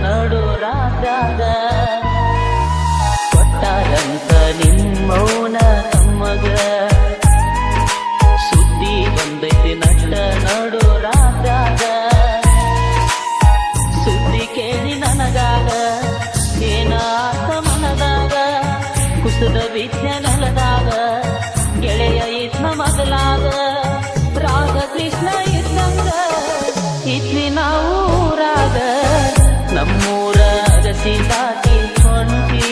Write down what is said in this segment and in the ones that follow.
ನಡು ರಾತ್ರ್ಯಾಗ ಕೊಟ್ಟಾರಂತ ನಿಮ್ಮೌನ ತಮ್ಮಗ ಸುದ್ದಿ ಬಂದೈತಿ ನಟ್ಟ ನಡು ರಾತ್ರ್ಯಾಗ ಸುದ್ದಿ ಕೇಳಿ ನನಗಾಗ ಏನಾತ ಮನದಾಗ ಕುಸುದ ಬಿದ್ದ ನೆಲದಾಗ ಗೆಳೆಯ ಇದ್ನ ಮೊದಲಾಗ ರಾಗ ಕೃಷ್ಣ ಇದ್ದಂಗ ಇದ್ವಿ ನಾವು ಊರಾಗ ನಮ್ಮೂರ ಅಗಸಿ ದಾಟಿ ಹೊಂಟಿ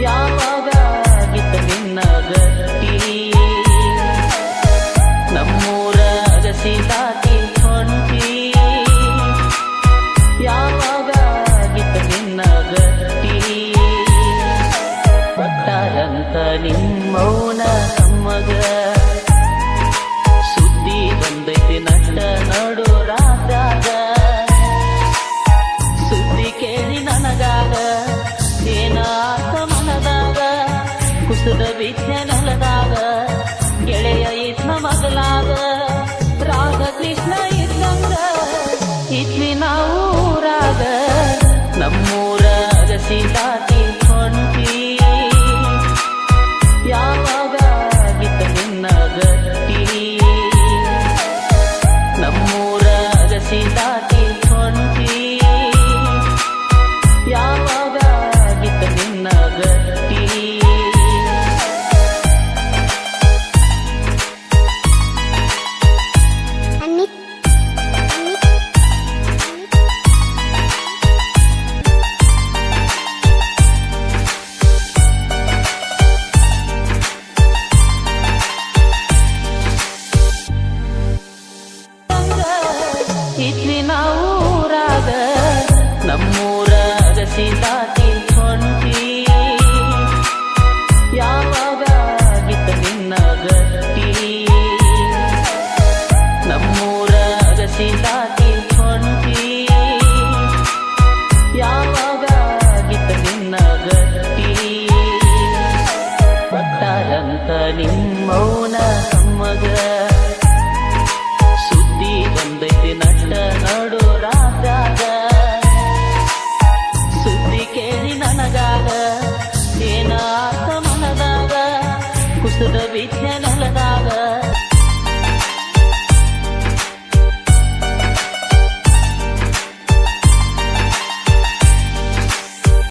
ಯಾವಾಗ ಆಗಿತ್ತ ನಿನ್ನ ಗಟ್ಟಿ ನಮ್ಮೂರ ಅಗಸಿ ದಾಟಿ ಹೊಂಟಿ ಯಾವಾಗ ಆಗಿತ್ತ ನಿನ್ನ ಗಟ್ಟಿ ಕೊಟ್ಟಾರಂತ ನಿಮ್ಮೌನ ತಮ್ಮಗ ಸುದ್ದಿ ಬಂದೈತಿ ನಟ್ಟ ನಡು ರಾತ್ರ್ಯಾಗ ಸುದ್ದಿ ಕೇಳಿ ನನಗಾಗ ಏನಾತ ಮನದಾಗ ಕುಸುದ ಬಿದ್ದ ನೆಲದಾಗ ಗೆಳೆಯ ಇದ್ನ ಮಗಲಾಗ ರಾಗ ಕೃಷ್ಣ ಇದ್ದಂಗ ಇದ್ವಿ ನಾವು ಊರಾಗ ನಮ್ಮೂರ ಅಗಸಿ ದಾಟಿ ಹೊಂಟಿ ಯಾವಾಗ ಆಗಿತ್ತ ನಿನ್ನ ಗಟ್ಟಿ ನಮ್ಮೂರ ಅಗಸಿ ದಾಟಿ ಹೊಂಟಿ ಯಾವಾಗ ಆಗಿತ್ತ ನಿನ್ನ ಗಟ್ಟಿ ಇದ್ವಿ ನಾವು ಊರಾಗ ನಮ್ಮೂರ ಅಗಸಿ